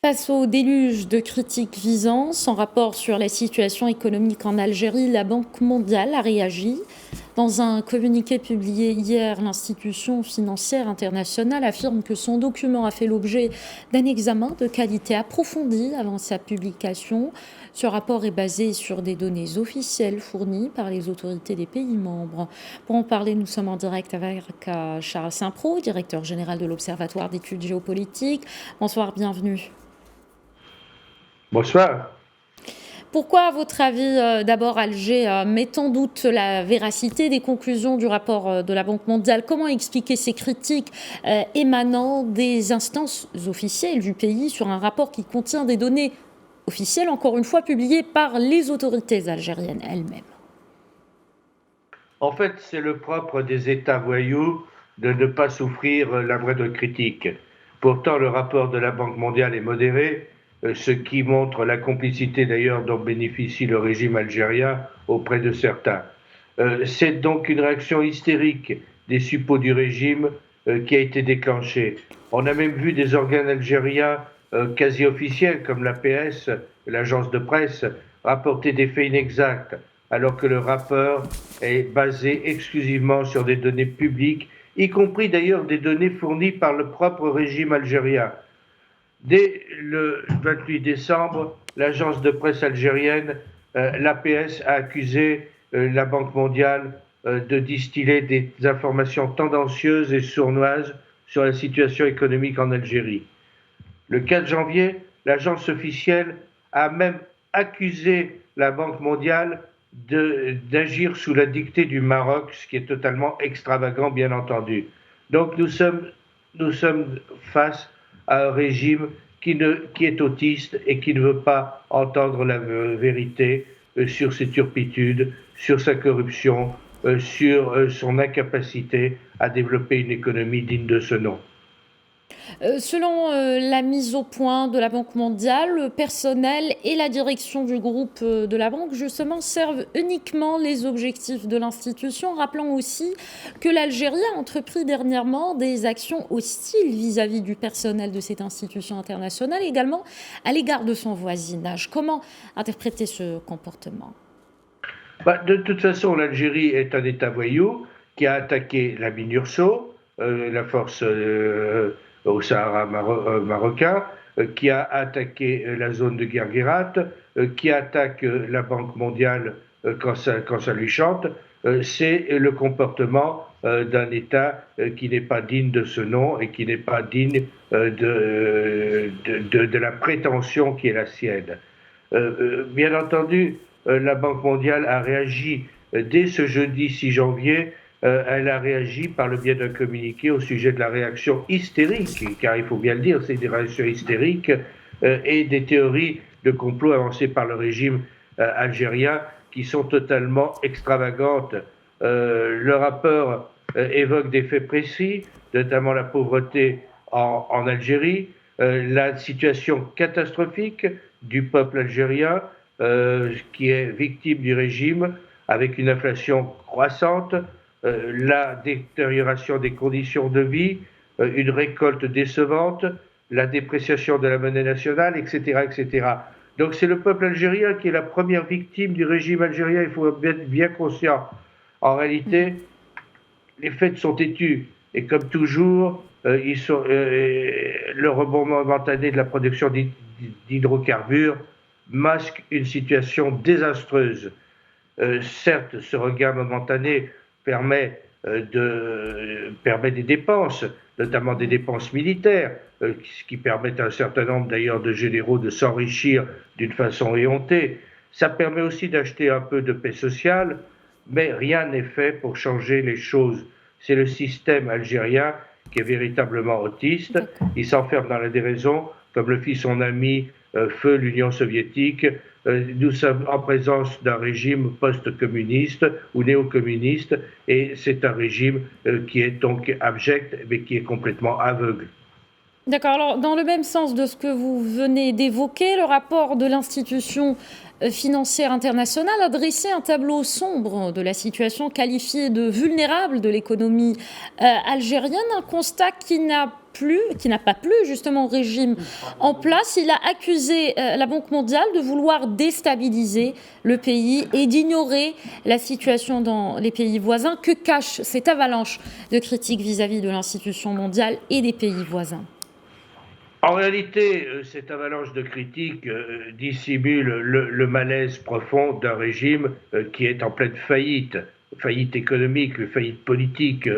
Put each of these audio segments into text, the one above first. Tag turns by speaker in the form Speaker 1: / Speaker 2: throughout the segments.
Speaker 1: Face au déluge de critiques visant son rapport sur la situation économique en Algérie, la Banque mondiale a réagi. Dans un communiqué publié hier, l'institution financière internationale affirme que son document a fait l'objet d'un examen de qualité approfondie avant sa publication. Ce rapport est basé sur des données officielles fournies par les autorités des pays membres. Pour en parler, nous sommes en direct avec Charles Saint-Pro, directeur général de l'Observatoire d'études géopolitiques. Bonsoir, bienvenue.
Speaker 2: Bonsoir.
Speaker 1: Pourquoi, à votre avis, d'abord Alger met en doute la véracité des conclusions du rapport de la Banque mondiale? Comment expliquer ces critiques émanant des instances officielles du pays sur un rapport qui contient des données officielles, encore une fois publiées par les autorités algériennes elles-mêmes?
Speaker 2: En fait, c'est le propre des États voyous de ne pas souffrir la moindre critique. Pourtant, le rapport de la Banque mondiale est modéré, ce qui montre la complicité d'ailleurs dont bénéficie le régime algérien auprès de certains. C'est donc une réaction hystérique des suppôts du régime qui a été déclenchée. On a même vu des organes algériens quasi officiels comme l'APS, l'agence de presse, rapporter des faits inexacts, alors que le rapport est basé exclusivement sur des données publiques, y compris d'ailleurs des données fournies par le propre régime algérien. Dès le 28 décembre, l'agence de presse algérienne, l'APS, a accusé la Banque mondiale de distiller des informations tendancieuses et sournoises sur la situation économique en Algérie. Le 4 janvier, l'agence officielle a même accusé la Banque mondiale d'agir sous la dictée du Maroc, ce qui est totalement extravagant, bien entendu. Donc nous sommes face à un régime qui est autiste et qui ne veut pas entendre la vérité sur ses turpitudes, sur sa corruption, sur son incapacité à développer une économie digne de ce nom.
Speaker 1: Selon la mise au point de la Banque mondiale, le personnel et la direction du groupe de la Banque, justement, servent uniquement les objectifs de l'institution, rappelant aussi que l'Algérie a entrepris dernièrement des actions hostiles vis-à-vis du personnel de cette institution internationale, également à l'égard de son voisinage. Comment interpréter ce comportement ?
Speaker 2: De toute façon, l'Algérie est un État voyou qui a attaqué la MINURSO, la force au Sahara marocain, qui a attaqué la zone de Guerguerat, qui attaque la Banque mondiale quand ça lui chante. C'est le comportement d'un État qui n'est pas digne de ce nom et qui n'est pas digne de la prétention qui est la sienne. Bien entendu, la Banque mondiale a réagi dès ce jeudi 6 janvier. Elle a réagi par le biais d'un communiqué au sujet de la réaction hystérique, car il faut bien le dire, c'est des réactions hystériques et des théories de complot avancées par le régime algérien qui sont totalement extravagantes. Le rapport évoque des faits précis, notamment la pauvreté en Algérie, la situation catastrophique du peuple algérien qui est victime du régime avec une inflation croissante, la détérioration des conditions de vie, une récolte décevante, la dépréciation de la monnaie nationale, etc., etc. Donc c'est le peuple algérien qui est la première victime du régime algérien, il faut être bien conscient. En réalité, les faits sont têtus et comme toujours, le rebond momentané de la production d'hydrocarbures masque une situation désastreuse. Certes, ce regain momentané permet des dépenses, notamment des dépenses militaires, ce qui permet à un certain nombre d'ailleurs de généraux de s'enrichir d'une façon éhontée. Ça permet aussi d'acheter un peu de paix sociale, mais rien n'est fait pour changer les choses. C'est le système algérien qui est véritablement autiste. Il s'enferme dans la déraison, comme le fit son ami feu l'Union soviétique. Nous sommes en présence d'un régime post-communiste ou néo-communiste et c'est un régime qui est donc abject mais qui est complètement aveugle.
Speaker 1: D'accord. Alors, dans le même sens de ce que vous venez d'évoquer, le rapport de l'institution financière internationale a dressé un tableau sombre de la situation qualifiée de vulnérable de l'économie algérienne, un constat qui n'a n'a pas plu justement au régime en place. Il a accusé la Banque mondiale de vouloir déstabiliser le pays et d'ignorer la situation dans les pays voisins. Que cache cette avalanche de critiques vis-à-vis de l'institution mondiale et des pays voisins?
Speaker 2: En réalité, cette avalanche de critiques dissimule le malaise profond d'un régime qui est en pleine faillite, faillite économique, faillite politique.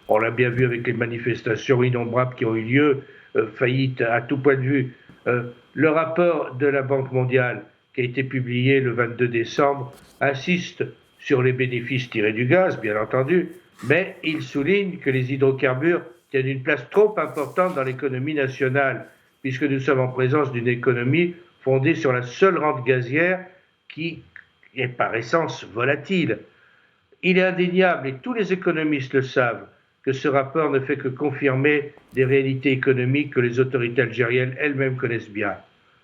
Speaker 2: On l'a bien vu avec les manifestations innombrables qui ont eu lieu, faillite à tout point de vue. Le rapport de la Banque mondiale, qui a été publié le 22 décembre, insiste sur les bénéfices tirés du gaz, bien entendu, mais il souligne que les hydrocarbures tiennent une place trop importante dans l'économie nationale, puisque nous sommes en présence d'une économie fondée sur la seule rente gazière qui est par essence volatile. Il est indéniable, et tous les économistes le savent, que ce rapport ne fait que confirmer des réalités économiques que les autorités algériennes elles-mêmes connaissent bien.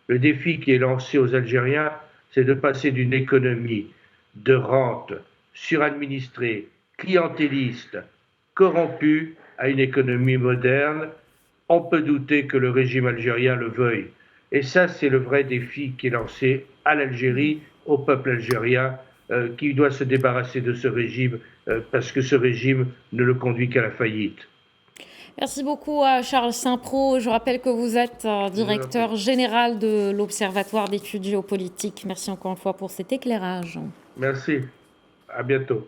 Speaker 2: Le défi qui est lancé aux Algériens, c'est de passer d'une économie de rente suradministrée, clientéliste, corrompue, à une économie moderne. On peut douter que le régime algérien le veuille. Et ça, c'est le vrai défi qui est lancé à l'Algérie, au peuple algérien, qui doit se débarrasser de ce régime, parce que ce régime ne le conduit qu'à la faillite.
Speaker 1: Merci beaucoup à Charles Saint-Pro. Je rappelle que vous êtes directeur général de l'Observatoire d'études géopolitiques. Merci encore une fois pour cet éclairage.
Speaker 2: Merci. À bientôt.